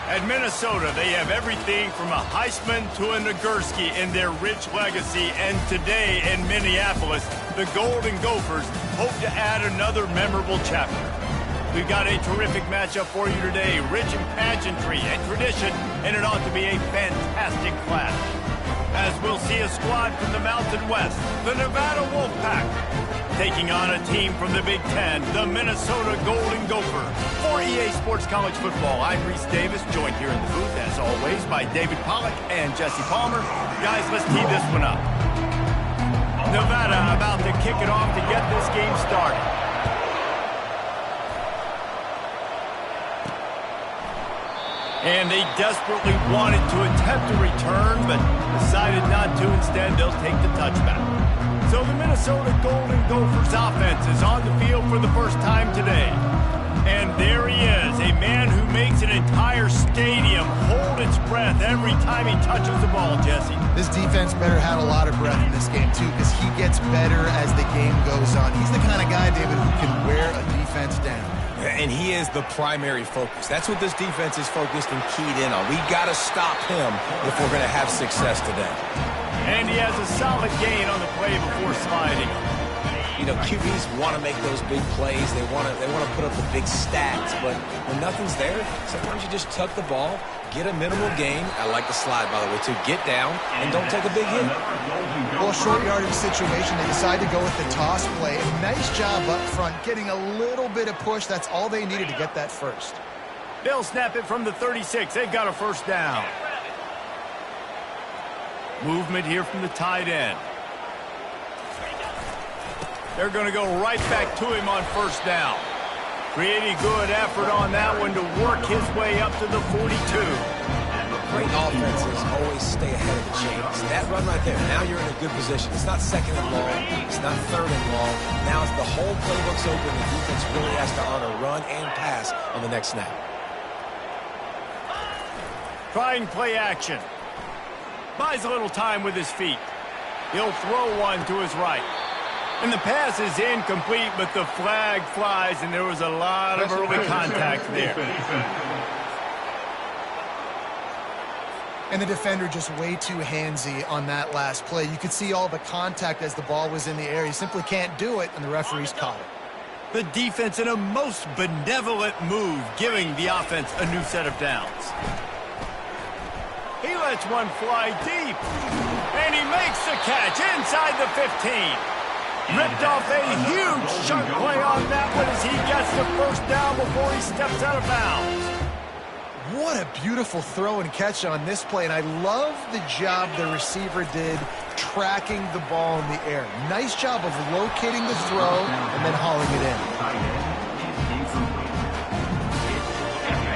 At Minnesota, they have everything from a Heisman to a Nagurski in their rich legacy. And today in Minneapolis, the Golden Gophers hope to add another memorable chapter. We've got a terrific matchup for you today, rich in pageantry and tradition, and it ought to be a fantastic clash. As we'll see a squad from the Mountain West, the Nevada Wolfpack, taking on a team from the Big Ten, the Minnesota Golden Gophers. For EA Sports College Football, I'm Reese Davis, joined here in the booth, as always, by David Pollack and Jesse Palmer. Guys, let's tee this one up. Nevada about to kick it off to get this game started. And they desperately wanted to attempt a return, but decided not to. Instead, they'll take the touchback. So the Minnesota Golden Gophers offense is on the field for the first time today. And there he is, a man who makes an entire stadium hold its breath every time he touches the ball, Jesse. This defense better have a lot of breath in this game, too, because he gets better as the game goes on. He's the kind of guy, David, who can wear a defense down. And he is the primary focus. That's what this defense is focused and keyed in on. We got to stop him if we're going to have success today. And he has a solid gain on the play before sliding. You know, QBs want to make those big plays. They want to put up the big stats. But when nothing's there, sometimes you just tuck the ball, get a minimal gain. I like the slide, by the way, to get down and don't take a big hit. Well, short yardage situation, they decide to go with the toss play. A nice job up front, getting a little bit of push. That's all they needed to get that first. They'll snap it from the 36. They've got a first down. Movement here from the tight end. They're going to go right back to him on first down. Pretty good effort on that one to work his way up to the 42. Great offenses always stay ahead of the chains. That run right there, now you're in a good position. It's not second and long. It's not third and long. Now it's the whole playbook's open. The defense really has to honor run and pass on the next snap. Trying play action. Buys a little time with his feet. He'll throw one to his right. And the pass is incomplete, but the flag flies, and there was a lot of early contact there. And the defender just way too handsy on that last play. You could see all the contact as the ball was in the air. He simply can't do it, and the referees caught it. The defense in a most benevolent move, giving the offense a new set of downs. He lets one fly deep, and he makes the catch inside the 15. Ripped off a huge chunk play on that one as he gets the first down before he steps out of bounds. What a beautiful throw and catch on this play, and I love the job the receiver did tracking the ball in the air. Nice job of locating the throw and then hauling it in.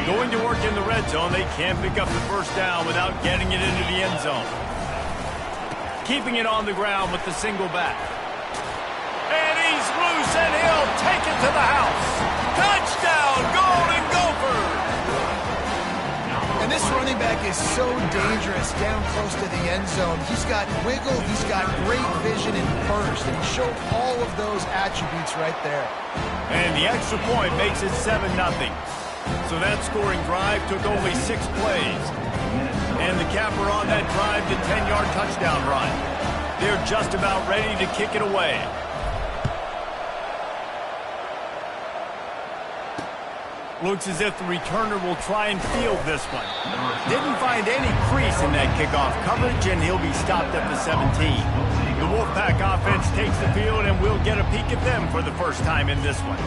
Going to work in the red zone, they can't pick up the first down without getting it into the end zone. Keeping it on the ground with the single back. And he's loose, and he'll take it to the house. Touchdown, Golden Gophers! And this running back is so dangerous down close to the end zone. He's got wiggle, he's got great vision and burst, and he showed all of those attributes right there. And the extra point makes it 7-0. So that scoring drive took only 6 plays. And the capper on that drive, the 10-yard touchdown run. They're just about ready to kick it away. Looks as if the returner will try and field this one. Didn't find any crease in that kickoff coverage, and he'll be stopped at the 17. The Wolfpack offense takes the field, and we'll get a peek at them for the first time in this one.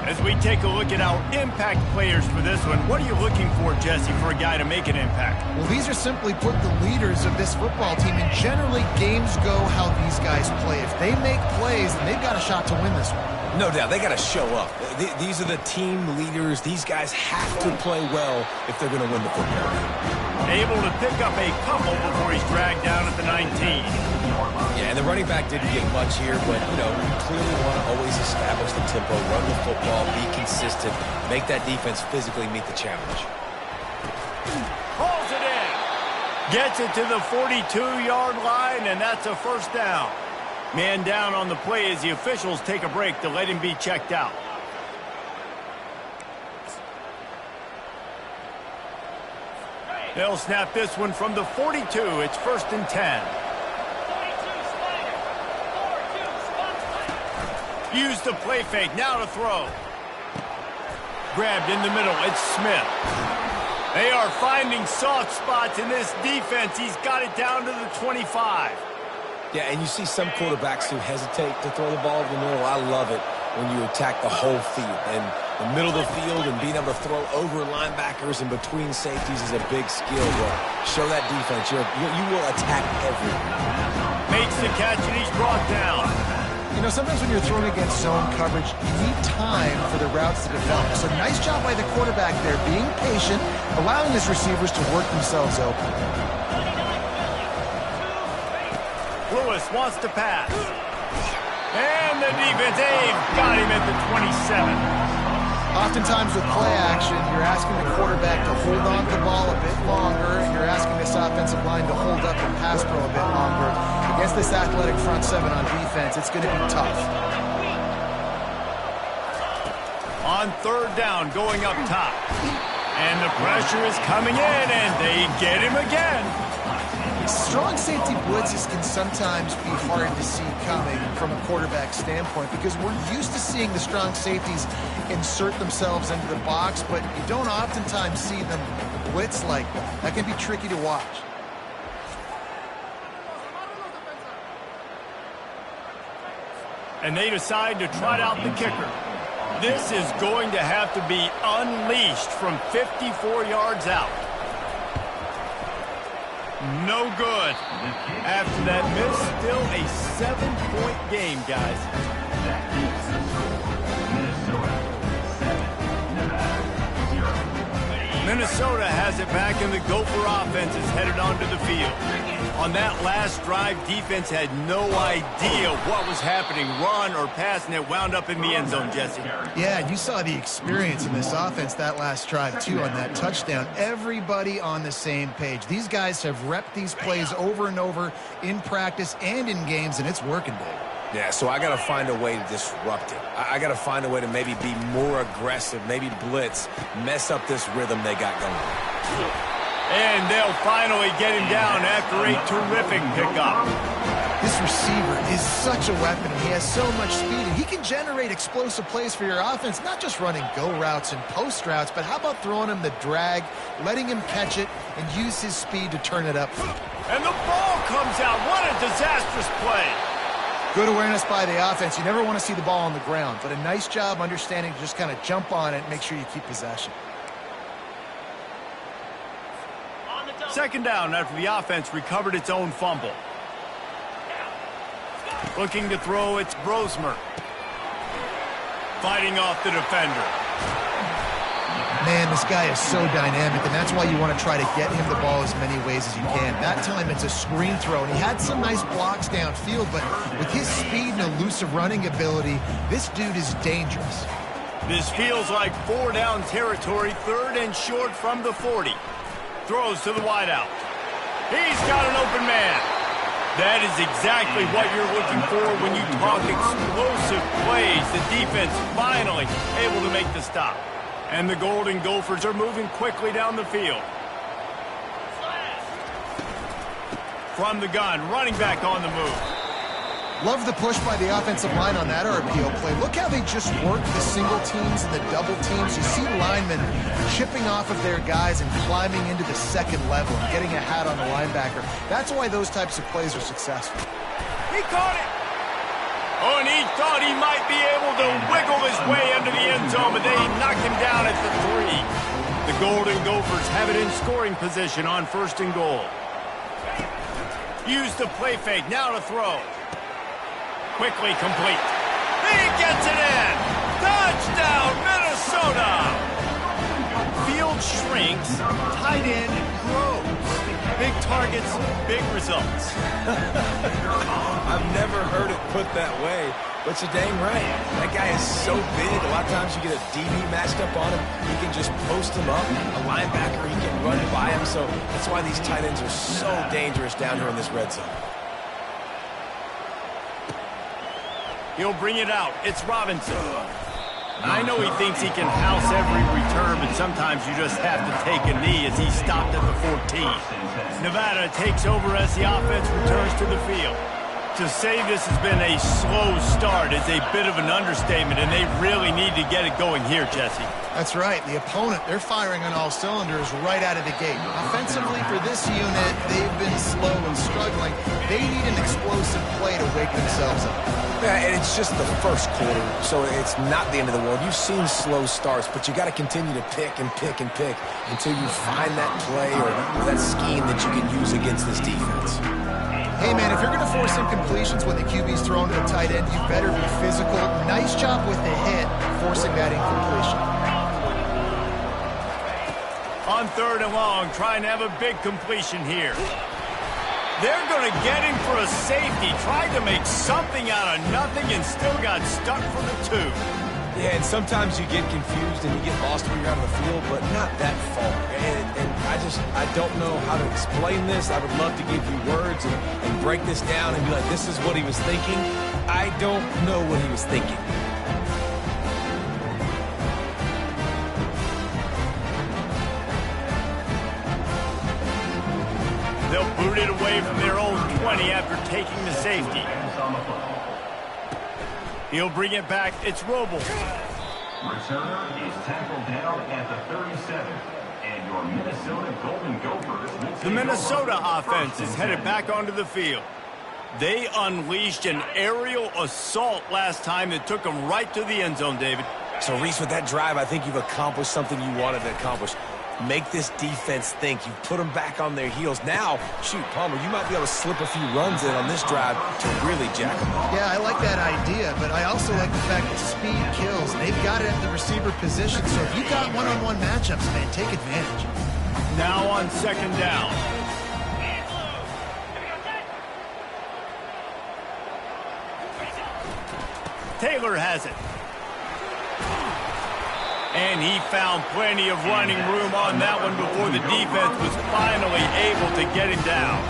As we take a look at our impact players for this one, what are you looking for, Jesse, for a guy to make an impact? Well, these are simply put the leaders of this football team, and generally games go how these guys play. If they make plays, then they've got a shot to win this one. No doubt, they got to show up. These are the team leaders. These guys have to play well if they're going to win the football game. Able to pick up a couple before he's dragged down at the 19. Yeah, and the running back didn't get much here, but, you know, you clearly want to always establish the tempo, run the football, be consistent, make that defense physically meet the challenge. Pulls it in. Gets it to the 42-yard line, and that's a first down. Man down on the play as the officials take a break to let him be checked out. They'll snap this one from the 42. It's 1st and 10. Use the play fake. Now to throw. Grabbed in the middle. It's Smith. They are finding soft spots in this defense. He's got it down to the 25. Yeah, and you see some quarterbacks who hesitate to throw the ball over the middle. I love it when you attack the whole field. And the middle of the field and being able to throw over linebackers and between safeties is a big skill. Well, show that defense. You will attack everyone. Makes the catch, and he's brought down. You know, sometimes when you're throwing against zone coverage, you need time for the routes to develop. So nice job by the quarterback there, being patient, allowing his receivers to work themselves open. Lewis wants to pass. And the defense, they've got him at the 27. Oftentimes with play action, you're asking the quarterback to hold on to the ball a bit longer, and you're asking this offensive line to hold up and pass pro a bit longer. Against this athletic front seven on defense, it's going to be tough. On 3rd down, going up top. And the pressure is coming in, and they get him again. Strong safety blitzes can sometimes be hard to see coming from a quarterback standpoint because we're used to seeing the strong safeties insert themselves into the box, but you don't oftentimes see them blitz like that. That can be tricky to watch. And they decide to trot out the kicker. This is going to have to be unleashed from 54 yards out. No good. After that miss, still a 7-point game, guys. Minnesota has it back, and the Gopher offense is headed onto the field. On that last drive, defense had no idea what was happening, run or pass, and it wound up in the end zone, Jesse. Yeah, you saw the experience in this offense that last drive, too, on that touchdown. Everybody on the same page. These guys have repped these plays over and over in practice and in games, and it's working, Dave. Yeah, so I got to find a way to disrupt it. I got to find a way to maybe be more aggressive, maybe blitz, mess up this rhythm they got going. And they'll finally get him down after a terrific pickup. This receiver is such a weapon, and he has so much speed, and he can generate explosive plays for your offense, not just running go routes and post routes, but how about throwing him the drag, letting him catch it, and use his speed to turn it up. And the ball comes out. What a disastrous play. Good awareness by the offense. You never want to see the ball on the ground, but a nice job understanding to just kind of jump on it and make sure you keep possession. 2nd down after the offense recovered its own fumble. Looking to throw, it's Brosmer. Fighting off the defender. Man, this guy is so dynamic, and that's why you want to try to get him the ball as many ways as you can. That time it's a screen throw, and he had some nice blocks downfield, but with his speed and elusive running ability, this dude is dangerous. This feels like 4-down territory, 3rd and short from the 40. Throws to the wideout. He's got an open man. That is exactly what you're looking for when you talk explosive plays. The defense finally able to make the stop. And the Golden Gophers are moving quickly down the field. From the gun, running back on the move. Love the push by the offensive line on that RPO play. Look how they just work the single teams and the double teams. You see linemen chipping off of their guys and climbing into the 2nd level and getting a hat on the linebacker. That's why those types of plays are successful. He caught it. Oh, and he thought he might be able to wiggle his way under the end zone, but they knocked him down at the 3. The Golden Gophers have it in scoring position on 1st and goal. Use the play fake. Now to throw. Quickly complete. He gets it in. Touchdown, Minnesota. Field shrinks, tight end grows. Big targets, big results. I've never heard it put that way, but you're dang right. That guy is so big. A lot of times you get a DB matched up on him. He can just post him up. A linebacker, he can run by him. So that's why these tight ends are so dangerous down here in this red zone. He'll bring it out. It's Robinson. I know he thinks he can house every return, but sometimes you just have to take a knee as he stopped at the 14. Nevada takes over as the offense returns to the field. To say this has been a slow start is a bit of an understatement, and they really need to get it going here, Jesse. That's right. The opponent, they're firing on all cylinders right out of the gate. Offensively, for this unit, they've been slow and struggling. They need an explosive play to wake themselves up. Yeah, and it's just the first quarter, so it's not the end of the world. You've seen slow starts, but you got to continue to pick and pick and pick until you find that play or that scheme that you can use against this defense. Hey, man, if you're going to force incompletions when the QB's thrown to the tight end, you better be physical. Nice job with the hit, forcing that incompletion. On 3rd and long, trying to have a big completion here. They're going to get him for a safety. Tried to make something out of nothing and still got stuck for the 2. Yeah, and sometimes you get confused and you get lost when you're out on the field, but not that far. And I don't know how to explain this. I would love to give you words and break this down and be like, this is what he was thinking. I don't know what he was thinking. They'll boot it away from their own 20 after taking the safety. He'll bring it back. It's Robles. Returner is tackled down at the 37. And your Minnesota Golden Gophers. The Minnesota offense is headed back onto the field. They unleashed an aerial assault last time that took them right to the end zone, David. So, Reese, with that drive, I think you've accomplished something you wanted to accomplish. Make this defense think. You put them back on their heels. Now, shoot, Palmer, you might be able to slip a few runs in on this drive to really jack them up. Yeah, I like that idea, but I also like the fact that speed kills. They've got it at the receiver position, so if you got one-on-one matchups, man, take advantage. Now on 2nd down. Taylor has it. And he found plenty of running room on that one before the defense was finally able to get him down.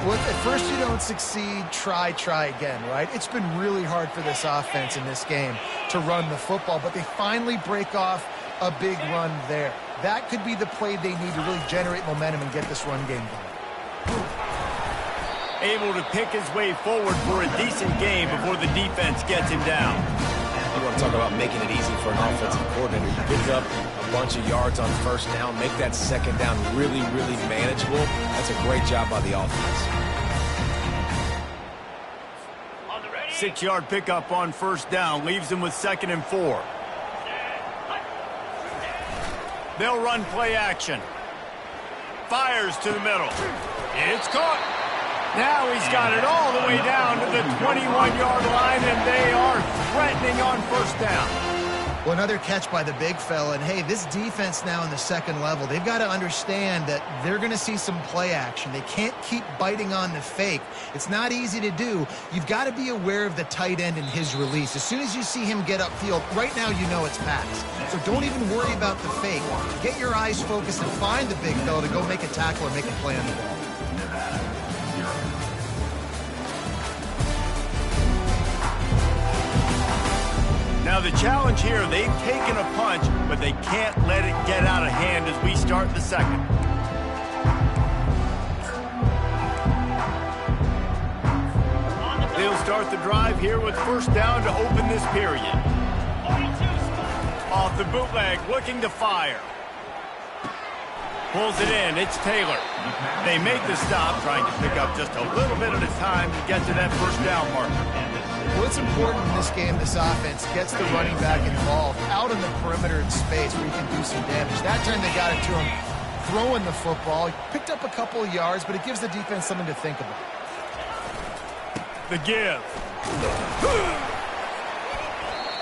Well, if at first you don't succeed, try again, right? It's been really hard for this offense in this game to run the football, but they finally break off a big run there. That could be the play they need to really generate momentum and get this run game going. Able to pick his way forward for a decent game before the defense gets him down. You want to talk about making it easy for an offensive coordinator. You pick up a bunch of yards on 1st down, make that 2nd down really, really manageable. That's a great job by the offense. 6-yard pickup on 1st down leaves them with 2nd and 4. They'll run play action. Fires to the middle. It's caught. Now he's got it all the way down to the 21-yard line, and they are threatening on 1st down. Well, another catch by the big fella, and hey, this defense now in the 2nd level, they've got to understand that they're going to see some play action. They can't keep biting on the fake. It's not easy to do. You've got to be aware of the tight end and his release. As soon as you see him get upfield, right now you know it's pass. So don't even worry about the fake. Get your eyes focused and find the big fella to go make a tackle or make a play on the ball. Now the challenge here, they've taken a punch, but they can't let it get out of hand as we start the 2nd. They'll start the drive here with 1st down to open this period. Off the bootleg, looking to fire. Pulls it in, it's Taylor. They make the stop, trying to pick up just a little bit at a time to get to that 1st down marker. Well, it's important in this game, this offense gets the running back involved out in the perimeter in space where you can do some damage. That time they got it to him throwing the football. He picked up a couple of yards, but it gives the defense something to think about. The give.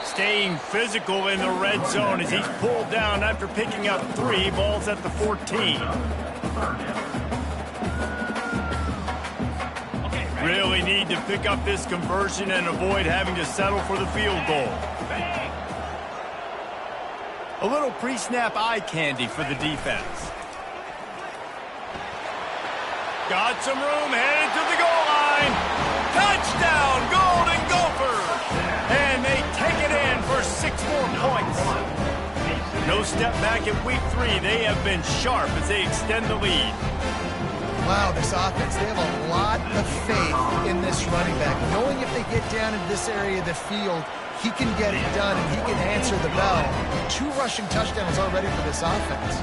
Staying physical in the red zone as he's pulled down after picking up 3 balls at the 14. Really need to pick up this conversion and avoid having to settle for the field goal. A little pre-snap eye candy for the defense. Got some room, headed to the goal line. Touchdown, Golden Gophers! And they take it in for 6 more points. No step back at week 3. They have been sharp as they extend the lead. Wow, this offense, they have a lot of faith in this running back. Knowing if they get down in this area of the field, he can get it done and he can answer the bell. 2 rushing touchdowns already for this offense.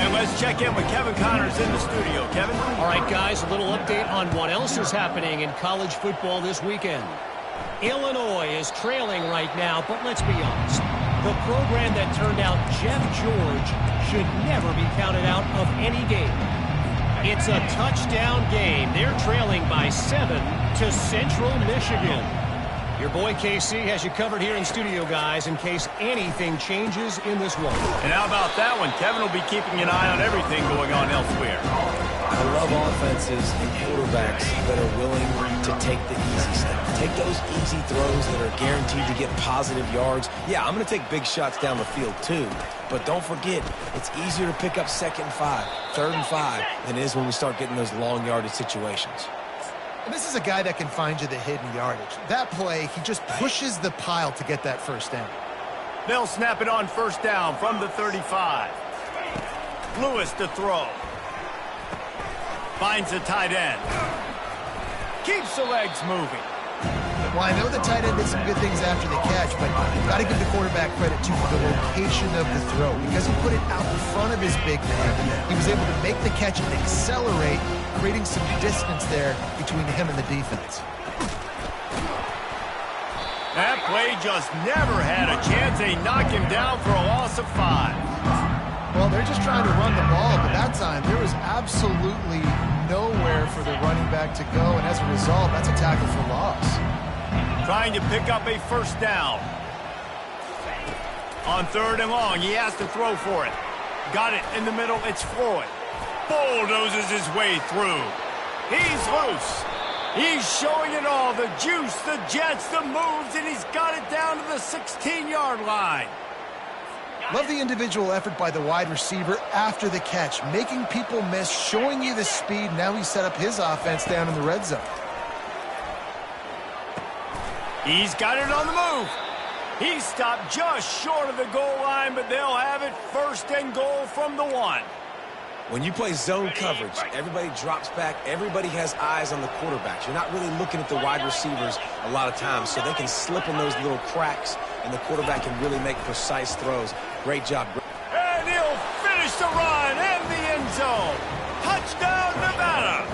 And let's check in with Kevin Connors in the studio. Kevin? All right, guys, a little update on what else is happening in college football this weekend. Illinois is trailing right now, but let's be honest. The program that turned out Jeff George should never be counted out of any game. It's a touchdown game. They're trailing by 7 to Central Michigan. Your boy KC has you covered here in studio, guys, in case anything changes in this one. And how about that one? Kevin will be keeping an eye on everything going on elsewhere. I love offenses and quarterbacks that are willing to take the easy stuff. Take those easy throws that are guaranteed to get positive yards. Yeah, I'm going to take big shots down the field too. But don't forget, it's easier to pick up 2nd and 5, 3rd and 5 than it is when we start getting those long yardage situations. And this is a guy that can find you the hidden yardage. That play, he just pushes the pile to get that first down. They'll snap it on 1st down from the 35. Lewis to throw. Finds the tight end. Keeps the legs moving. Well, I know the tight end did some good things after the catch, but you've got to give the quarterback credit, too, for the location of the throw. Because he put it out in front of his big man, he was able to make the catch and accelerate, creating some distance there between him and the defense. That play just never had a chance. They knock him down for a loss of 5. Well, they're just trying to run the ball, but that time there was absolutely nowhere for the running back to go, and as a result, that's a tackle for loss. Trying to pick up a 1st down. On 3rd and long, he has to throw for it. Got it in the middle, it's Floyd. Bulldozes his way through. He's loose. He's showing it all, the juice, the jets, the moves, and he's got it down to the 16-yard line. Love the individual effort by the wide receiver after the catch, making people miss, showing you the speed. Now he's set up his offense down in the red zone. He's got it on the move. He stopped just short of the goal line, but they'll have it 1st and goal from the 1. When you play zone coverage, everybody drops back. Everybody has eyes on the quarterbacks. You're not really looking at the wide receivers a lot of times, so they can slip in those little cracks, and the quarterback can really make precise throws. Great job. And he'll finish the run in the end zone. Touchdown, Nevada.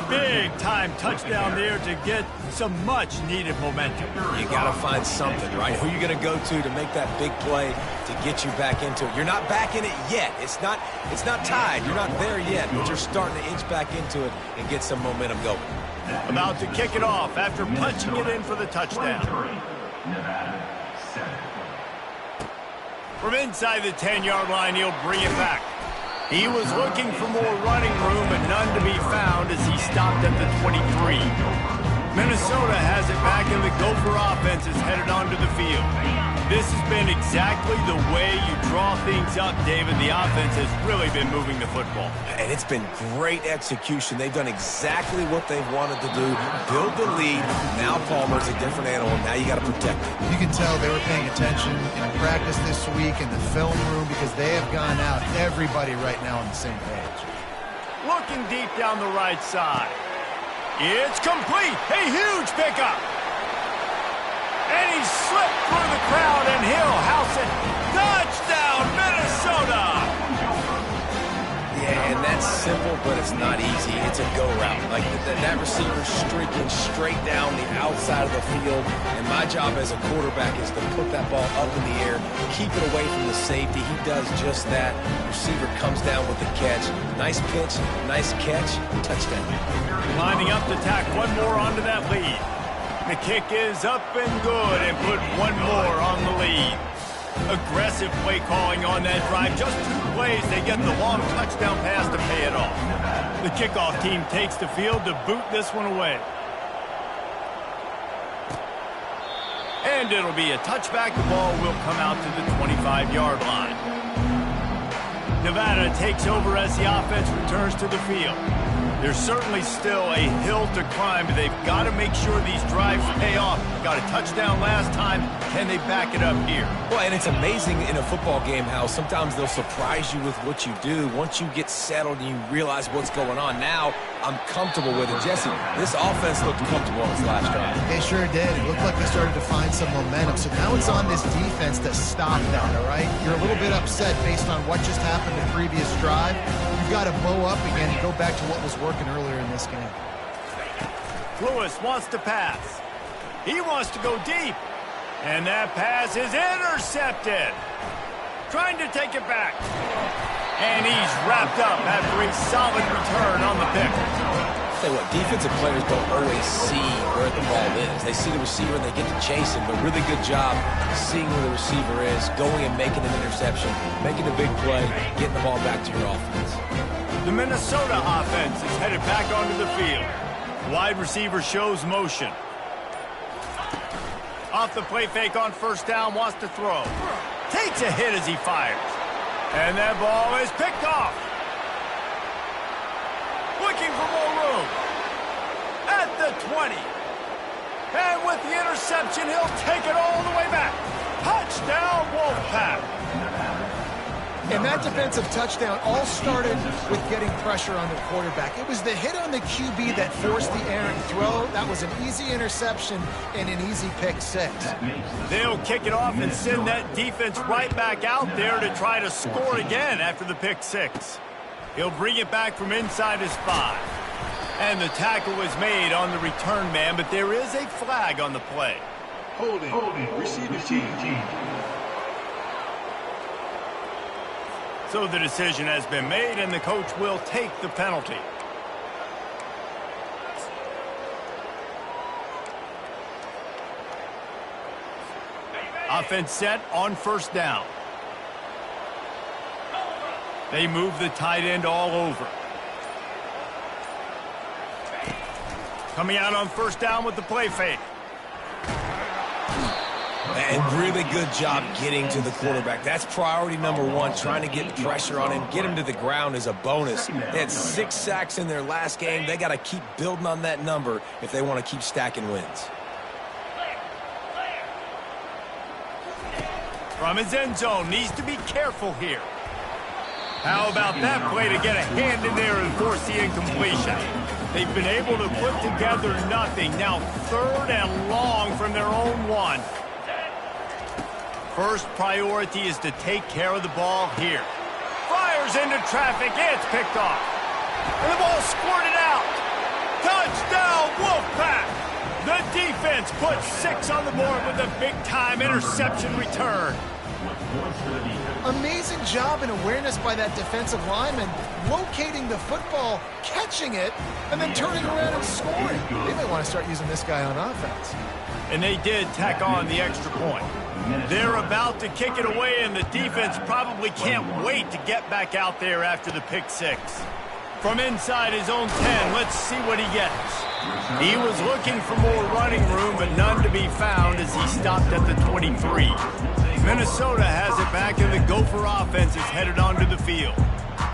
Big-time touchdown there to get some much-needed momentum. You got to find something, right? Who are you going to go to make that big play to get you back into it? You're not back in it yet. It's not tied. You're not there yet, but you're starting to inch back into it and get some momentum going. About to kick it off after punching it in for the touchdown. Nevada, 7. From inside the 10-yard line, he'll bring it back. He was looking for more running room, but none to be found as he stopped at the 23. Minnesota has it back, and the Gopher offense is headed onto the field. This has been exactly the way you draw things up, David. The offense has really been moving the football. And it's been great execution. They've done exactly what they've wanted to do. Build the lead. Now Palmer's a different animal. Now you got to protect it. You can tell they were paying attention in practice this week in the film room because they have gone out, everybody right now on the same page. Looking deep down the right side. It's complete. A huge pickup. And he slipped through the crowd, and he'll house it. Touchdown, Minnesota! Yeah, and that's simple, but it's not easy. It's a go route. Like that receiver's streaking straight down the outside of the field, and my job as a quarterback is to put that ball up in the air, keep it away from the safety. He does just that. Receiver comes down with the catch. Nice pitch, nice catch, touchdown. Lining up to tack one more onto that lead. The kick is up and good, and put one more on the lead. Aggressive play calling on that drive. Just 2 plays, they get the long touchdown pass to pay it off. The kickoff team takes the field to boot this one away. And it'll be a touchback. The ball will come out to the 25-yard line. Nevada takes over as the offense returns to the field. There's certainly still a hill to climb, but they've got to make sure these drives pay off. Got a touchdown last time. Can they back it up here? Well, and it's amazing in a football game how sometimes they'll surprise you with what you do. Once you get settled and you realize what's going on, now I'm comfortable with it. Jesse, this offense looked comfortable on this last drive. They sure did. It looked like they started to find some momentum. So now it's on this defense to stop that, all right? You're a little bit upset based on what just happened the previous drive. You've got to bow up again and go back to what was working earlier in this game. Lewis wants to pass. He wants to go deep. And that pass is intercepted. Trying to take it back. And he's wrapped up after a solid return on the pick. Tell you what, defensive players don't always see where the ball is. They see the receiver and they get to chase him, but really good job seeing where the receiver is, going and making an interception, making a big play, getting the ball back to your offense. The Minnesota offense is headed back onto the field. Wide receiver shows motion. Off the play fake on first down, wants to throw. Takes a hit as he fires. And that ball is picked off. Looking for more room. At the 20. And with the interception, he'll take it all the way back. Touchdown, Wolfpack. And that defensive touchdown all started with getting pressure on the quarterback. It was the hit on the QB that forced the errant throw. That was an easy interception and an easy pick six. They'll kick it off and send that defense right back out there to try to score again after the pick six. He'll bring it back from inside his 5. And the tackle was made on the return man, but there is a flag on the play. Holding. Receiver team. So the decision has been made, and the coach will take the penalty. Offense set on first down. They move the tight end all over. Coming out on first down with the play fake. And really good job getting to the quarterback. That's priority number 1, trying to get pressure on him. Get him to the ground is a bonus. They had 6 sacks in their last game. They got to keep building on that number if they want to keep stacking wins. From his end zone, needs to be careful here. How about that play to get a hand in there and force the incompletion? They've been able to put together nothing. Now 3rd and long from their own 1. First priority is to take care of the ball here. Fires into traffic. It's picked off. And the ball squirted out. Touchdown, Wolfpack. The defense puts 6 on the board with a big-time interception return. Amazing job and awareness by that defensive lineman, locating the football, catching it, and then turning around and scoring. They may want to start using this guy on offense. And they did tack on the extra point. They're about to kick it away, and the defense probably can't wait to get back out there after the pick six. From inside his own 10, let's see what he gets. He was looking for more running room, but none to be found as he stopped at the 23. Minnesota has it back, and the Gopher offense is headed onto the field.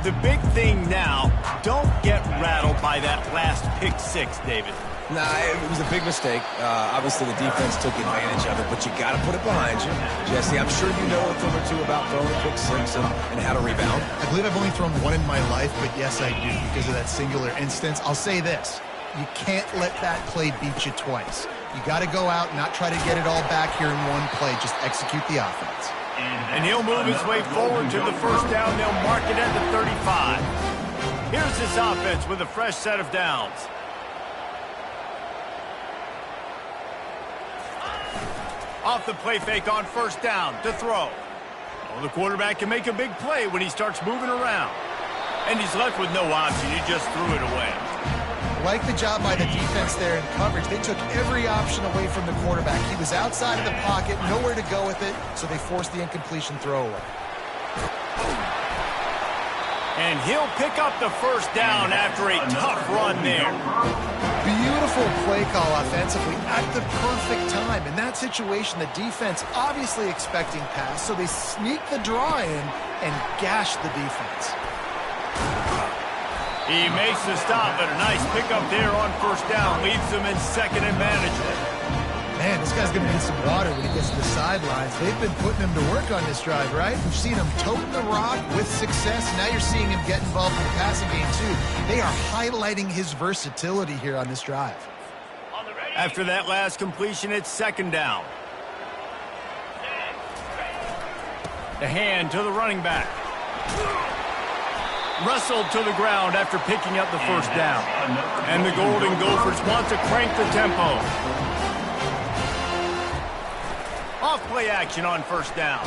The big thing now, don't get rattled by that last pick six, David. Nah, it was a big mistake. Obviously, the defense took advantage of it, but you got to put it behind you. Jesse, I'm sure you know a thing or two about throwing a pick six and how to rebound. I believe I've only thrown one in my life, but yes, I do because of that singular instance. I'll say this. You can't let that play beat you twice. You got to go out and not try to get it all back here in one play. Just execute the offense. And he'll move his way forward to the first down. They'll mark it at the 35. Here's this offense with a fresh set of downs. Off the play fake on first down to throw. Well, the quarterback can make a big play when he starts moving around. And he's left with no option. He just threw it away. Like the job by the defense there in coverage. They took every option away from the quarterback. He was outside of the pocket, nowhere to go with it, so they forced the incompletion throwaway. And he'll pick up the first down after a tough run there. Beautiful play call offensively at the perfect time. In that situation, the defense obviously expecting pass, so they sneak the draw in and gash the defense. He makes the stop, but a nice pickup there on first down. Leaves them in second and manageable. Man, this guy's going to need some water when he gets to the sidelines. They've been putting him to work on this drive, right? We've seen him toting the rock with success. Now you're seeing him get involved in the passing game, too. They are highlighting his versatility here on this drive. After that last completion, it's second down. The hand to the running back. Wrestled to the ground after picking up the first down. And the Golden Gophers want to crank the tempo. Off-play action on first down.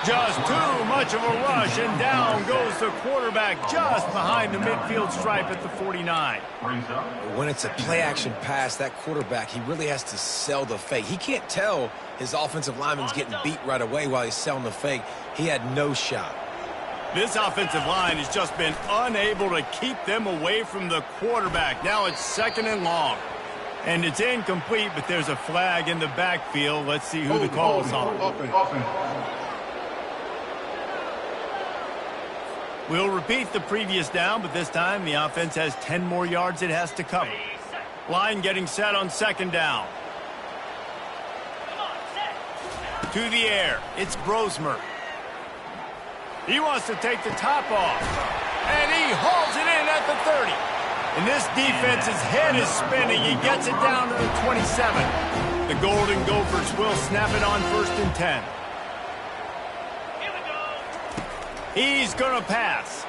Just too much of a rush, and down goes the quarterback just behind the midfield stripe at the 49. When it's a play-action pass, that quarterback, he really has to sell the fake. He can't tell his offensive lineman's getting beat right away while he's selling the fake. He had no shot. This offensive line has just been unable to keep them away from the quarterback. Now it's second and long. And it's incomplete, but there's a flag in the backfield. Let's see who the call is on. We'll repeat the previous down, but this time the offense has 10 more yards it has to cover. Line getting set on second down. To the air, it's Brosmer. He wants to take the top off, and he hauls it in at the 30. And this defense's head is spinning. He gets it down to the 27. The Golden Gophers will snap it on first and 10. He's going to pass.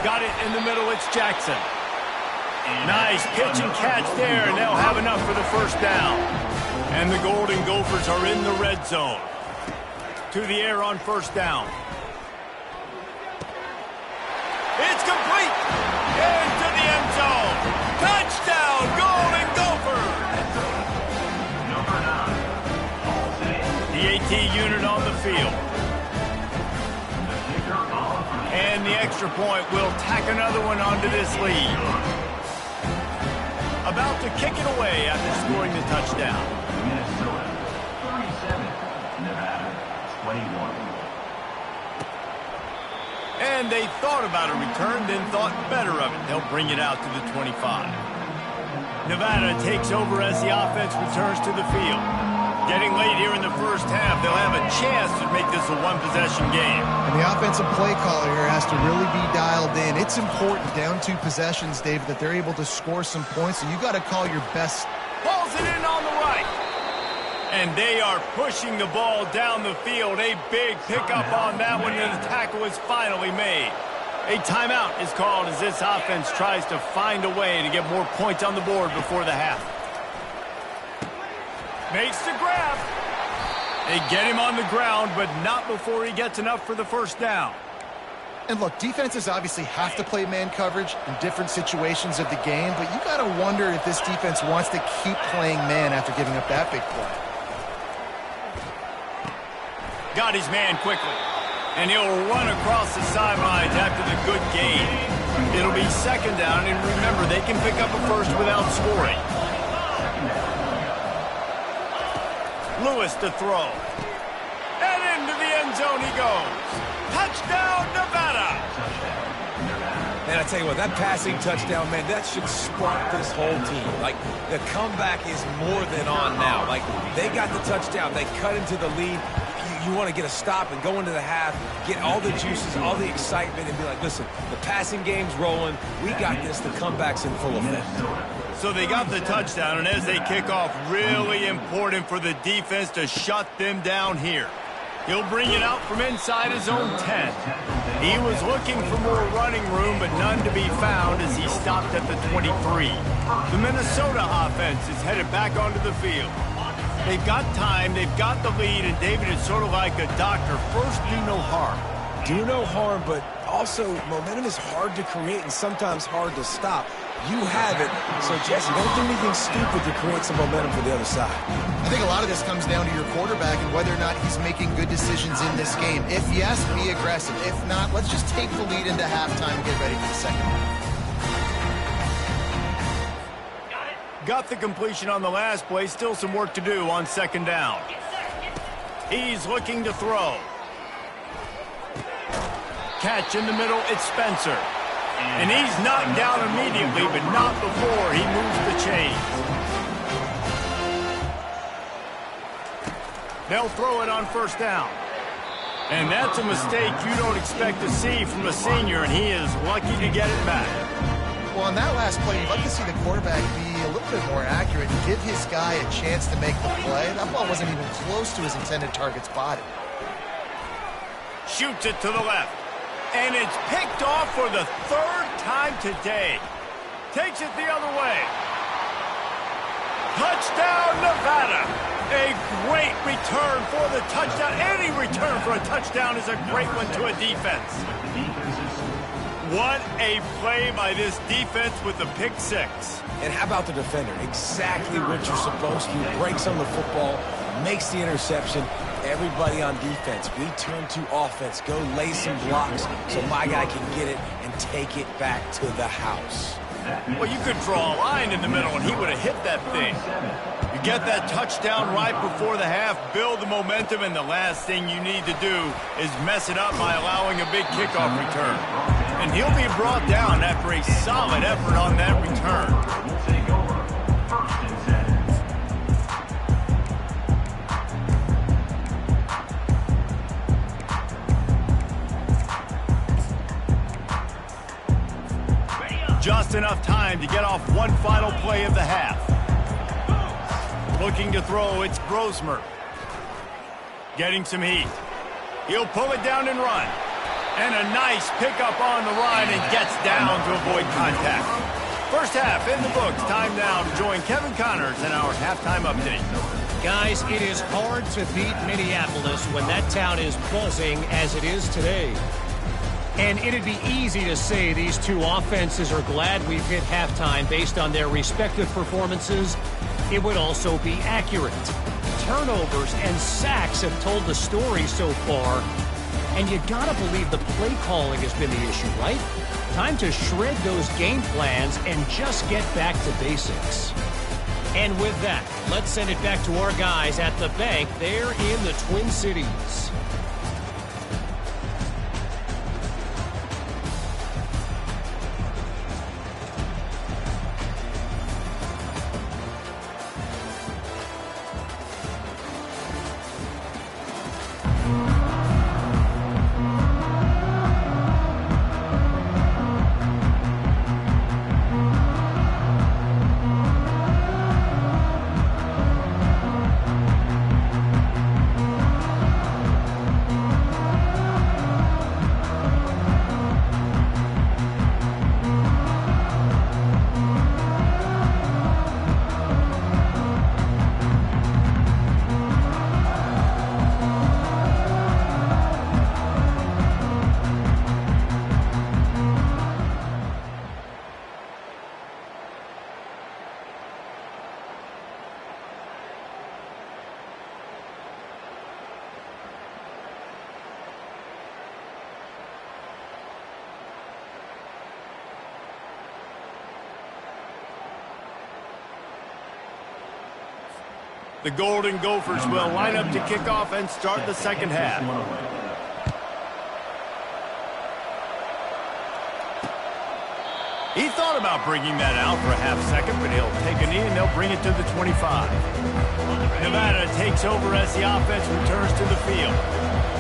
Got it in the middle. It's Jackson. Nice pitch and catch there, and they'll have enough for the first down. And the Golden Gophers are in the red zone. To the air on first down. It's complete. Into the end zone. Touchdown, Golden Gophers. The AT unit on the field. And the extra point will tack another one onto this lead. About to kick it away after scoring the touchdown. Minnesota 37, Nevada 21. And they thought about a return, then thought better of it. They'll bring it out to the 25. Nevada takes over as the offense returns to the field. Getting late here in the first half, they'll have a chance to make this a one-possession game. And the offensive play caller here has to really be dialed in. It's important down 2 possessions, David, that they're able to score some points, and you got to call your best. Pulls it in on the right. And they are pushing the ball down the field. A big pickup on that one, and the tackle is finally made. A timeout is called as this offense tries to find a way to get more points on the board before the half. Makes the grab. They get him on the ground, but not before he gets enough for the first down. And look, defenses obviously have to play man coverage in different situations of the game, but you got to wonder if this defense wants to keep playing man after giving up that big play. Got his man quickly, and he'll run across the sidelines after the good gain. It'll be second down, and remember, they can pick up a first without scoring. Lewis to throw. And into the end zone he goes. Touchdown, Nevada! Man, I tell you what, that passing touchdown, man, that should spark this whole team. Like, the comeback is more than on now. Like, they got the touchdown. They cut into the lead. You want to get a stop and go into the half, get all the juices, all the excitement, and be like, listen, the passing game's rolling. We got this. The comeback's in full effect. So they got the touchdown, and as they kick off, really important for the defense to shut them down here. He'll bring it out from inside his own 10. He was looking for more running room, but none to be found as he stopped at the 23. The Minnesota offense is headed back onto the field. They've got time, they've got the lead, and David is sort of like a doctor. First, do no harm. Do no harm, but also momentum is hard to create and sometimes hard to stop. You have it, so Jesse, don't do anything stupid to create some momentum for the other side. I think a lot of this comes down to your quarterback and whether or not he's making good decisions in this game. If yes, be aggressive. If not, let's just take the lead into halftime and get ready for the second half. Got the completion on the last play. Still some work to do on second down. He's looking to throw. Catch in the middle. It's Spencer. And he's knocked down immediately, but not before he moves the chains. They'll throw it on first down. And that's a mistake you don't expect to see from a senior, and he is lucky to get it back. Well, on that last play, you'd like to see the quarterback be a little bit more accurate and give his guy a chance to make the play. That ball wasn't even close to his intended target's body. Shoots it to the left. And it's picked off for the third time today. Takes it the other way. Touchdown, Nevada. A great return for the touchdown. Any return for a touchdown is a great one to a defense. What a play by this defense with the pick six. And how about the defender? Exactly what you're supposed to do. Breaks on the football, makes the interception. Everybody on defense, we turn to offense. Go lay some blocks so my guy can get it and take it back to the house. Well, you could draw a line in the middle, and he would have hit that thing. You get that touchdown right before the half, build the momentum, and the last thing you need to do is mess it up by allowing a big kickoff return. And he'll be brought down after a solid effort on that return. We'll take over first and 7. Just enough time to get off one final play of the half. Looking to throw, it's Grosmer. Getting some heat. He'll pull it down and run. And a nice pickup on the run and gets down to avoid contact. First half in the books. Time now to join Kevin Connors in our halftime update. Guys, it is hard to beat Minneapolis when that town is buzzing as it is today. And it'd be easy to say these two offenses are glad we've hit halftime based on their respective performances. It would also be accurate. Turnovers and sacks have told the story so far. And you gotta believe the play calling has been the issue, right? Time to shred those game plans and just get back to basics. And with that, let's send it back to our guys at the bank there in the Twin Cities. The Golden Gophers will line up to kick off and start the second half. He thought about bringing that out for a half second, but he'll take a knee and they'll bring it to the 25. Nevada takes over as the offense returns to the field.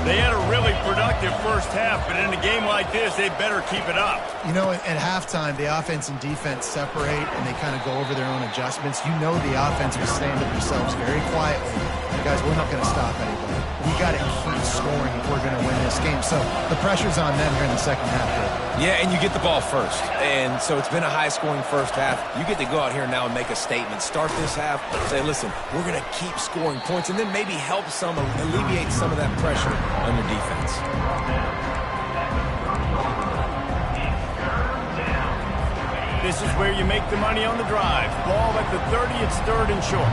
They had a really productive first half, but in a game like this, they better keep it up. You know, at halftime, the offense and defense separate, and they kind of go over their own adjustments. You know the offense was saying to themselves very quietly, guys, we're not going to stop anybody. We got to keep scoring if we're going to win this game. So the pressure's on them here in the second half. Yeah, and you get the ball first. And so it's been a high-scoring first half. You get to go out here now and make a statement. Start this half, say, listen, we're going to keep scoring points, and then maybe help some, alleviate some of that pressure on your defense. This is where you make the money on the drive. Ball at the 30, it's third and short.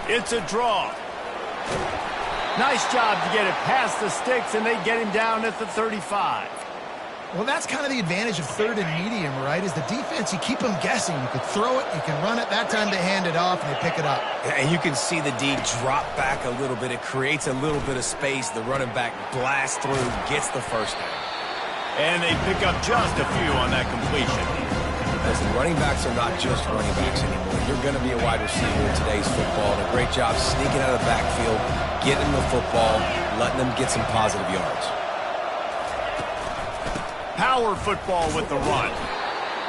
It's a draw. Nice job to get it past the sticks, and they get him down at the 35. Well, that's kind of the advantage of third and medium, right? Is the defense, you keep them guessing. You could throw it, you can run it. That time they hand it off, and they pick it up. And you can see the D drop back a little bit. It creates a little bit of space. The running back blasts through, gets the first down. And they pick up just a few on that completion. Listen, running backs are not just running backs anymore. You're going to be a wide receiver in today's football. And a great job sneaking out of the backfield, getting the football, letting them get some positive yards. Power football with the run.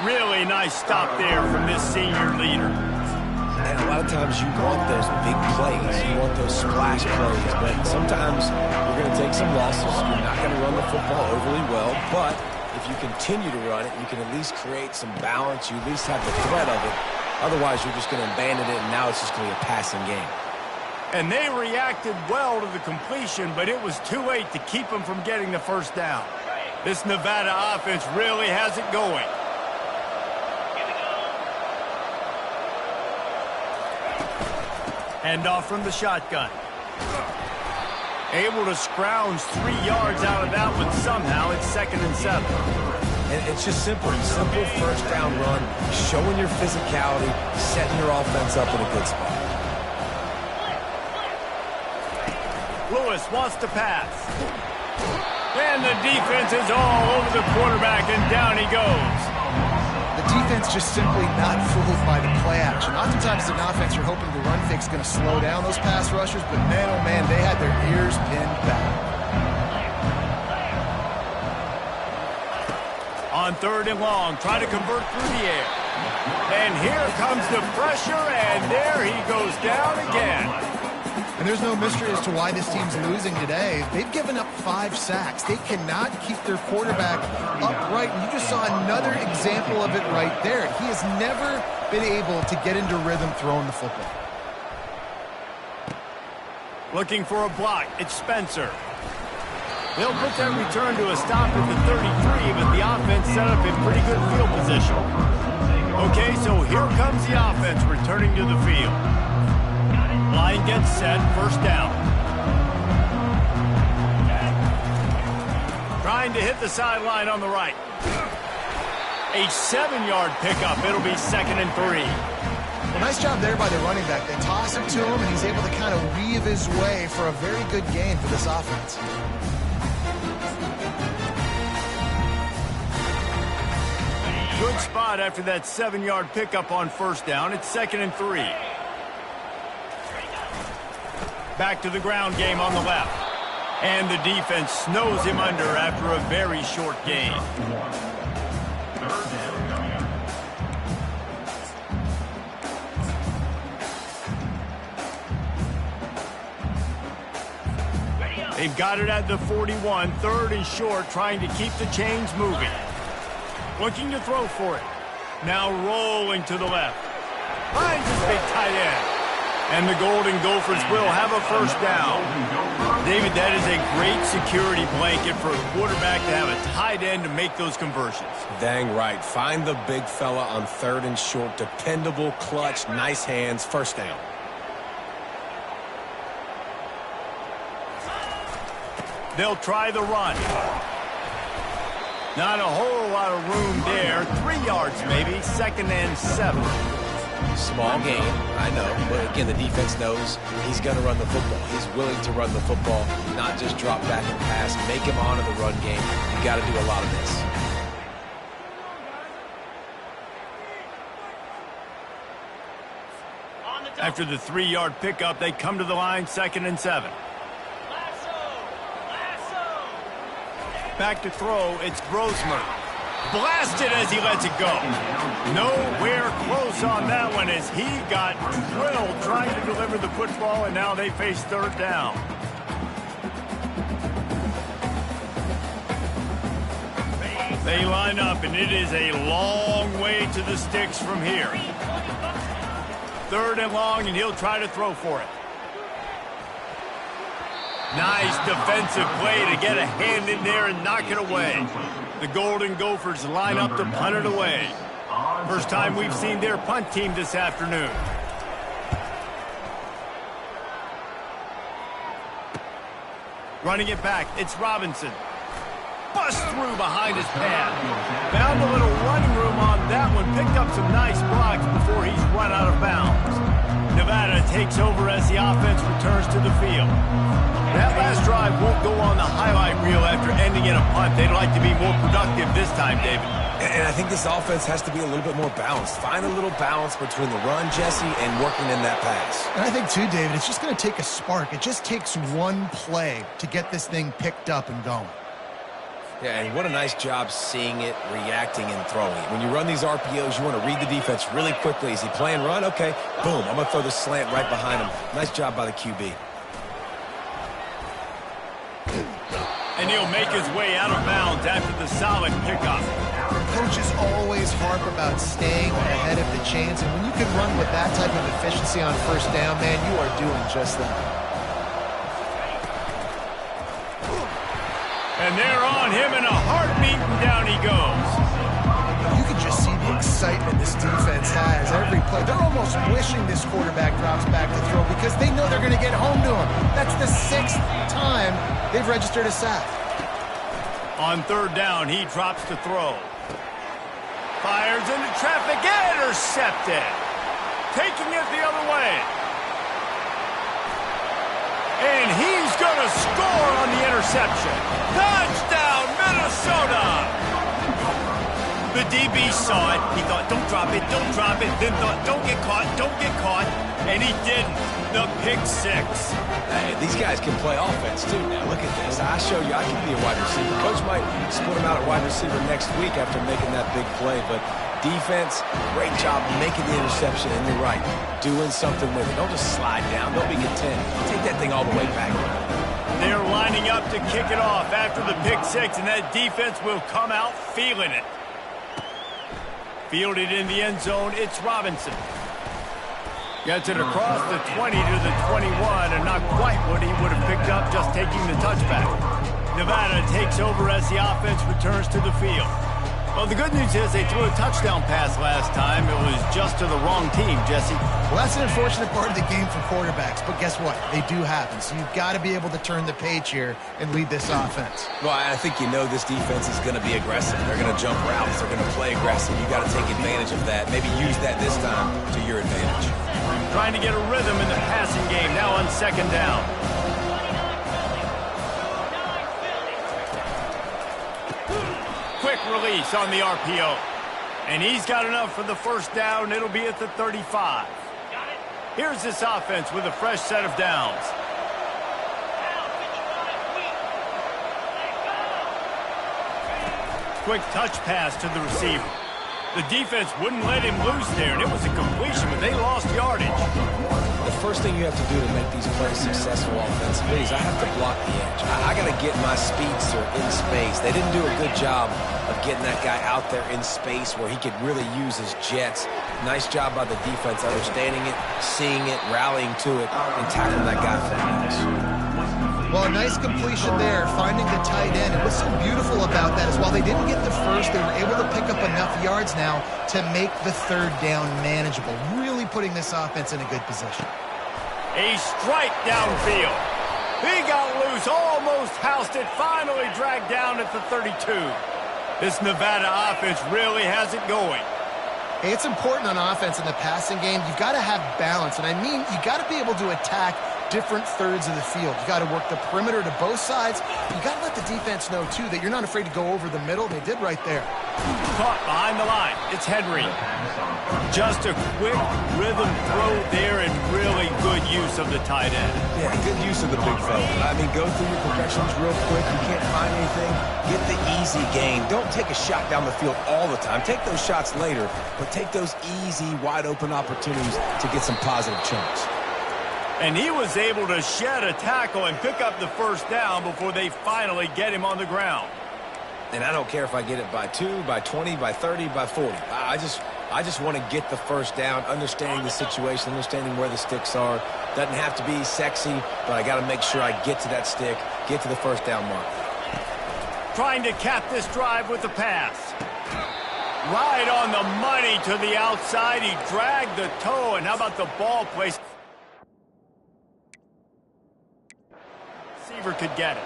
Really nice stop there from this senior leader. And a lot of times you want those big plays. You want those splash plays. But sometimes you're going to take some losses. You're not going to run the football overly well. But if you continue to run it, you can at least create some balance. You at least have the threat of it. Otherwise, you're just going to abandon it, and now it's just going to be a passing game. And they reacted well to the completion, but it was too late to keep them from getting the first down. This Nevada offense really has it going. Hand off from the shotgun. Able to scrounge 3 yards out of that one somehow. It's 2nd and 7. And it's just simple first down run, showing your physicality, setting your offense up in a good spot. Lewis wants to pass. And the defense is all over the quarterback, and down he goes. The defense just simply not fooled by the play action. Oftentimes, as an offense, you're hoping the run fake's going to slow down those pass rushers, but man, oh man, they had their ears pinned back. On 3rd and long, try to convert through the air. And here comes the pressure, and there he goes down again. And there's no mystery as to why this team's losing today. They've given up 5 sacks. They cannot keep their quarterback upright. And you just saw another example of it right there. He has never been able to get into rhythm throwing the football. Looking for a block. It's Spencer. They'll put that return to a stop at the 33, but the offense set up in pretty good field position. Okay, so here comes the offense returning to the field. Line gets set, first down. Trying to hit the sideline on the right. A 7-yard pickup. It'll be 2nd and 3. Well, nice job there by the running back. They toss it to him, and he's able to kind of weave his way for a very good gain for this offense. Good spot after that 7-yard pickup on first down. It's 2nd and 3. Back to the ground game on the left. And the defense snows him under after a very short gain. They've got it at the 41, 3rd and short, trying to keep the chains moving. Looking to throw for it. Now rolling to the left. Finds his big tight end. And the Golden Gophers will have a first down. David, that is a great security blanket for a quarterback to have a tight end to make those conversions. Dang right. Find the big fella on 3rd and short. Dependable, clutch, nice hands, first down. They'll try the run. Not a whole lot of room there. 3 yards maybe, 2nd and 7. Small gain, I know, but again, the defense knows he's going to run the football. He's willing to run the football, not just drop back and pass, make him honor the run game. You got to do a lot of this. After the 3-yard pickup, they come to the line, 2nd and 7. Back to throw, it's Grosmer. Blasted as he lets it go. Nowhere close on that one as he got drilled trying to deliver the football, and now they face 3rd down. They line up, and it is a long way to the sticks from here. 3rd and long, and he'll try to throw for it. Nice defensive play to get a hand in there and knock it away. The Golden Gophers line up to punt it away. First time we've seen their punt team this afternoon. Running it back, it's Robinson. Bust through behind his pad. Found a little running room on that one. Picked up some nice blocks before he's run out of bounds. Nevada takes over as the offense returns to the field. That last drive drive won't go on the highlight reel after ending in a punt. They'd like to be more productive this time, David. And I think this offense has to be a little bit more balanced. Find a little balance between the run, Jesse, and working in that pass. And I think, too, David, it's just going to take a spark. It just takes one play to get this thing picked up and going. Yeah, and what a nice job seeing it, reacting, and throwing it. When you run these RPOs, you want to read the defense really quickly. Is he playing run? Okay, boom, I'm going to throw the slant right behind him. Nice job by the QB. And he'll make his way out of bounds after the solid pickup. Coaches always harp about staying ahead of the chains, and when you can run with that type of efficiency on first down, man, you are doing just that. And they're on him in a heartbeat, and down he goes. You can just see the excitement this defense has every play. They're almost wishing this quarterback drops back to throw because they know they're going to get home to him. That's the 6th time they've registered a sack. On third down, he drops to throw. Fires into traffic, intercepted. Taking it the other way. And he's going to score on the interception. Touchdown, Minnesota! The DB saw it. He thought, don't drop it, don't drop it. Then thought, don't get caught, don't get caught. And he didn't. The pick 6. Hey, these guys can play offense, too. Now, look at this. I show you I can be a wide receiver. Coach might split him out at wide receiver next week after making that big play. But defense, great job making the interception. And you're right, doing something with it. Don't just slide down. Don't be content. Take that thing all the way back. They're lining up to kick it off after the pick 6, and that defense will come out feeling it. Fielded in the end zone, it's Robinson. Gets it across the 20 to the 21, and not quite what he would have picked up just taking the touchback. Nevada takes over as the offense returns to the field. Well, the good news is they threw a touchdown pass last time. It was just to the wrong team, Jesse. Well, that's an unfortunate part of the game for quarterbacks, but guess what? They do happen. So you've got to be able to turn the page here and lead this offense. Well, I think you know this defense is going to be aggressive. They're going to jump routes. They're going to play aggressive. You got to take advantage of that. Maybe use that this time to your advantage. Trying to get a rhythm in the passing game, now on second down. Quick release on the RPO. And he's got enough for the first down. It'll be at the 35. Here's this offense with a fresh set of downs. Quick touch pass to the receiver. The defense wouldn't let him loose there, and it was a completion, but they lost yardage. The first thing you have to do to make these plays successful offensively is I have to block the edge. I got to get my speedster in space. They didn't do a good job of getting that guy out there in space where he could really use his jets. Nice job by the defense, understanding it, seeing it, rallying to it, and tackling that guy for the Well, a nice completion there, finding the tight end. And what's so beautiful about that is while they didn't get the first, they were able to pick up enough yards now to make the third down manageable, really putting this offense in a good position. A strike downfield. He got loose, almost housed it, finally dragged down at the 32. This Nevada offense really has it going. Hey, it's important on offense in the passing game. You've got to have balance, and I mean you've got to be able to attack different thirds of the field. You got to work the perimeter to both sides. You got to let the defense know, too, that you're not afraid to go over the middle. They did right there. Caught behind the line. It's Henry. Just a quick rhythm throw there and really good use of the tight end. Yeah, good use of the big fella. I mean, go through your progressions real quick. You can't find anything. Get the easy gain. Don't take a shot down the field all the time. Take those shots later, but take those easy, wide-open opportunities to get some positive chunks. And he was able to shed a tackle and pick up the first down before they finally get him on the ground. And I don't care if I get it by 2, by 20, by 30, by 40. I just want to get the first down, understanding the situation, understanding where the sticks are. Doesn't have to be sexy, but I got to make sure I get to that stick, get to the first down mark. Trying to cap this drive with the pass. Right on the money to the outside. He dragged the toe, and how about the ball placement? Receiver could get it.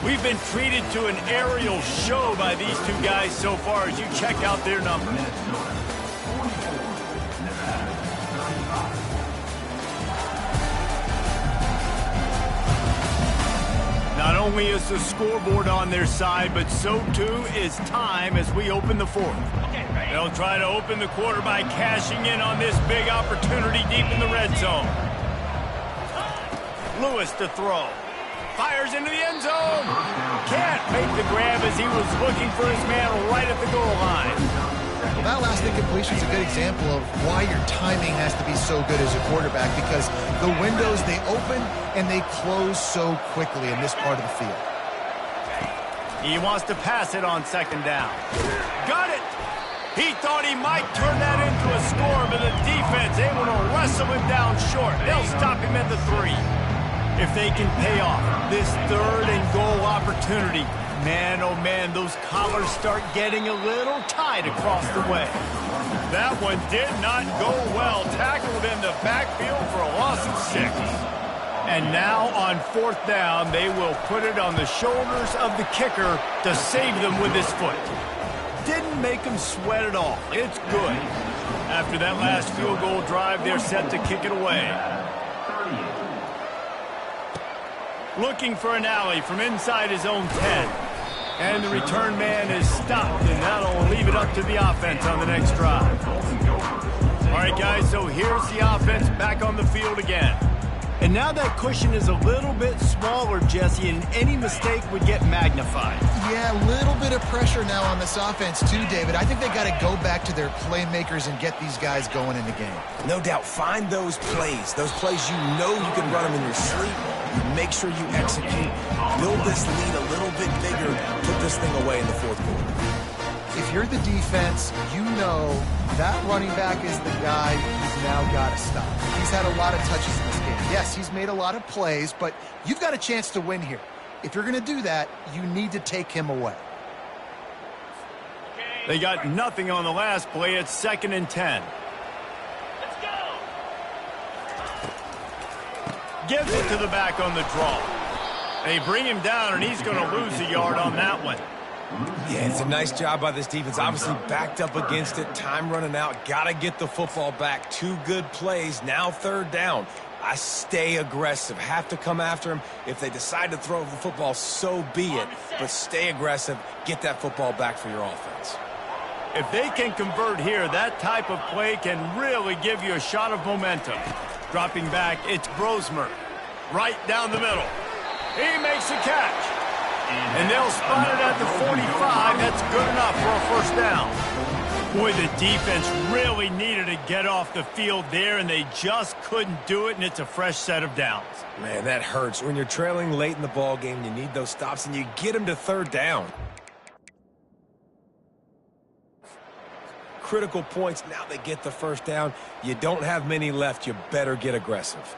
We've been treated to an aerial show by these two guys so far as you check out their numbers. Not only is the scoreboard on their side, but so too is time as we open the fourth. They'll try to open the quarter by cashing in on this big opportunity deep in the red zone. Lewis to throw. Fires into the end zone. Can't make the grab as he was looking for his man right at the goal line. Well, that last incompletion is a good example of why your timing has to be so good as a quarterback, because the windows, they open and they close so quickly in this part of the field. He wants to pass it on second down. Got it! He thought he might turn that into a score, but the defense able to wrestle him down short. They'll stop him at the 3. If they can pay off this third and goal opportunity, man, oh man, those collars start getting a little tight across the way. That one did not go well. Tackled in the backfield for a loss of 6. And now on fourth down, they will put it on the shoulders of the kicker to save them with his foot. Didn't make him sweat at all. It's good. After that last field goal drive, they're set to kick it away. Looking for an alley from inside his own 10. And the return man is stopped, and that'll leave it up to the offense on the next drive. All right, guys, so here's the offense back on the field again. And now that cushion is a little bit smaller, Jesse, and any mistake would get magnified. Yeah, a little bit of pressure now on this offense too, David. I think they got to go back to their playmakers and get these guys going in the game. No doubt, find those plays you know you can run them in your sleep. Make sure you execute. Build this lead a little bit bigger. Put this thing away in the fourth quarter. If you're the defense, you know that running back is the guy you've now got to stop. He's had a lot of touches in this game. Yes, he's made a lot of plays, but you've got a chance to win here. If you're going to do that, you need to take him away. They got nothing on the last play. It's 2nd and 10. Let's go. Gives it to the back on the draw. They bring him down, and he's going to lose a yard on that one. Yeah, it's a nice job by this defense. Obviously backed up against it. Time running out. Got to get the football back. 2 good plays. Now 3rd down. I stay aggressive. Have to come after him. If they decide to throw the football, so be it. But stay aggressive. Get that football back for your offense. If they can convert here, that type of play can really give you a shot of momentum. Dropping back, it's Brosmer. Right down the middle. He makes the catch. And they'll spot it at the 45. That's good enough for a 1st down. Boy, the defense really needed to get off the field there, and they just couldn't do it, and it's a fresh set of downs. Man, that hurts. When you're trailing late in the ball game, you need those stops, and you get them to 3rd down. Critical points. Now they get the 1st down. You don't have many left. You better get aggressive.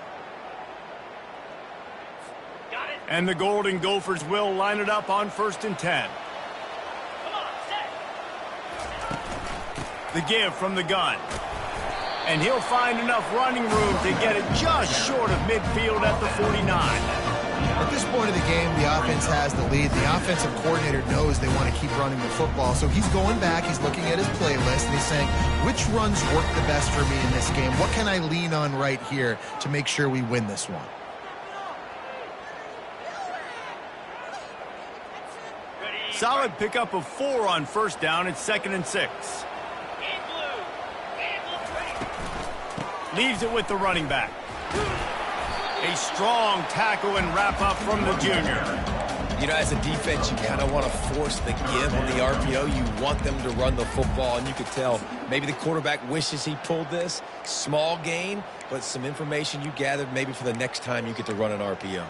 And the Golden Gophers will line it up on 1st and 10. The give from the gun. And he'll find enough running room to get it just short of midfield at the 49. At this point of the game, the offense has the lead. The offensive coordinator knows they want to keep running the football. So he's going back, he's looking at his playlist, and he's saying, which runs work the best for me in this game? What can I lean on right here to make sure we win this one? Solid pickup of 4 on 1st down. It's 2nd and 6. Leaves it with the running back. A strong tackle and wrap up from the junior. You know, as a defense, you kind of want to force the give on the RPO. You want them to run the football, and you could tell maybe the quarterback wishes he pulled this. Small gain, but some information you gathered maybe for the next time you get to run an RPO.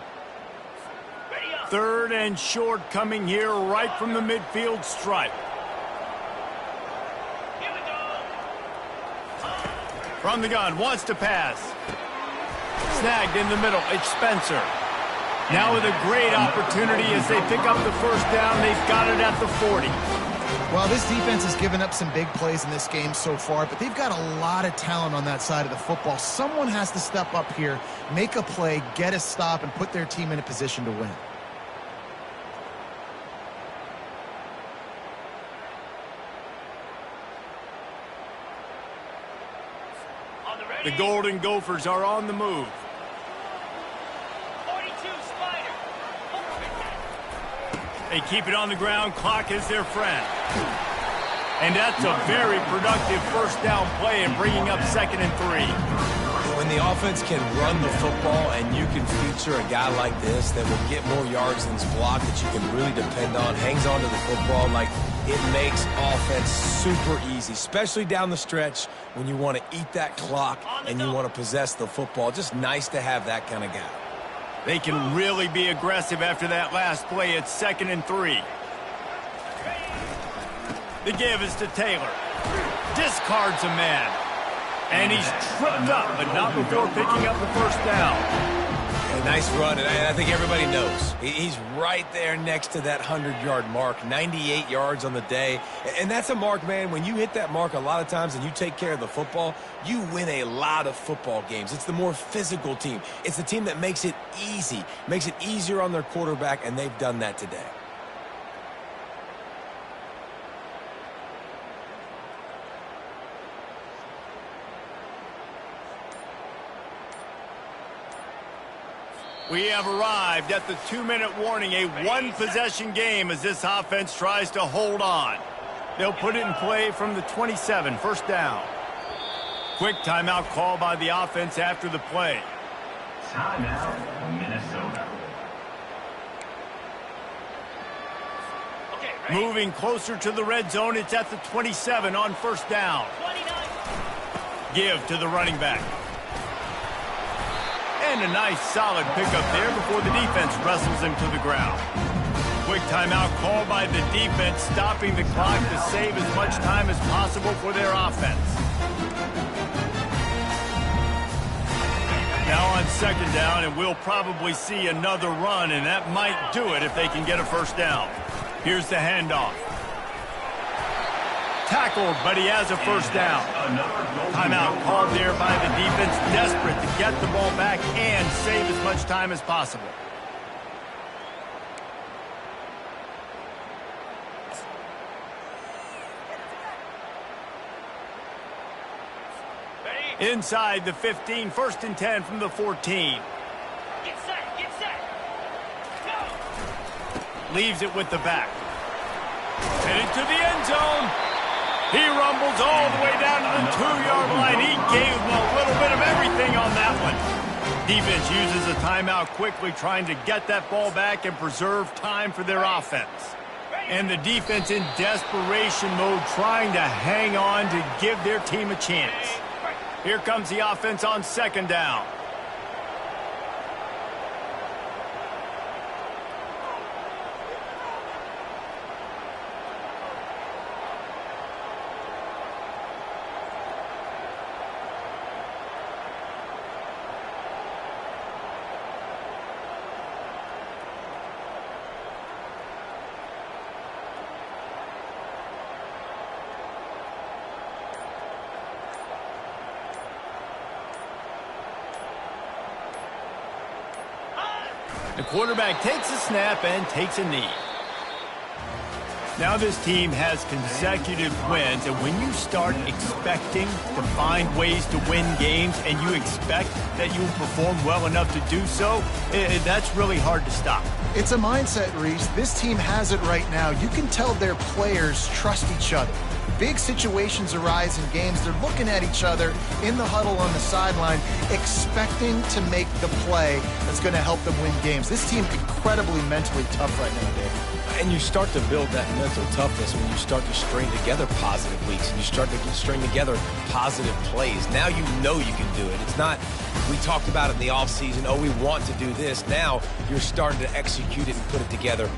3rd and short coming here right from the midfield stripe. From the gun, wants to pass. Snagged in the middle, it's Spencer. Now with a great opportunity as they pick up the 1st down, they've got it at the 40. Well, this defense has given up some big plays in this game so far, but they've got a lot of talent on that side of the football. Someone has to step up here, make a play, get a stop, and put their team in a position to win. The Golden Gophers are on the move. 42 Spider. They keep it on the ground. Clock is their friend. And that's a very productive first down play in bringing up 2nd and 3. When the offense can run the football and you can feature a guy like this that will get more yards than his block that you can really depend on, hangs on to the football, like it makes offense super easy, especially down the stretch when you want to eat that clock and you want to possess the football. Just nice to have that kind of guy. They can really be aggressive after that last play. It's 2nd and 3. The give is to Taylor. Discards a man. And he's tripped up, but not before picking up the first down. A nice run, and I think everybody knows. He's right there next to that 100-yard mark, 98 yards on the day. And that's a mark, man. When you hit that mark a lot of times and you take care of the football, you win a lot of football games. It's the more physical team. It's the team that makes it easy, makes it easier on their quarterback, and they've done that today. We have arrived at the 2-minute warning, a one-possession game as this offense tries to hold on. They'll put it in play from the 27, first down. Quick timeout call by the offense after the play. Timeout, Minnesota. Moving closer to the red zone, it's at the 27 on first down. 29. Give to the running back. And a nice solid pickup there before the defense wrestles him to the ground. Quick timeout called by the defense, stopping the clock to save as much time as possible for their offense. Now on second down, and we'll probably see another run, and that might do it if they can get a first down. Here's the handoff. Tackled, but he has a first down. Timeout called there by the defense, desperate to get the ball back and save as much time as possible. Inside the 15, 1st and 10 from the 14. Get set. Go. Leaves it with the back. Headed to the end zone. He rumbles all the way down to the 2-yard line. He gave him a little bit of everything on that one. Defense uses a timeout quickly, trying to get that ball back and preserve time for their offense. And the defense in desperation mode, trying to hang on to give their team a chance. Here comes the offense on second down. The quarterback takes a snap and takes a knee. Now this team has consecutive wins, and when you start expecting to find ways to win games and you expect that you will perform well enough to do so, that's really hard to stop. It's a mindset, Reese. This team has it right now. You can tell their players trust each other. Big situations arise in games. They're looking at each other in the huddle on the sideline, expecting to make the play that's going to help them win games. This team incredibly mentally tough right now, Dave. And you start to build that mental toughness when you start to string together positive weeks and you start to string together positive plays. Now you know you can do it. It's not, we talked about it in the offseason, oh, we want to do this. Now you're starting to execute it and put it together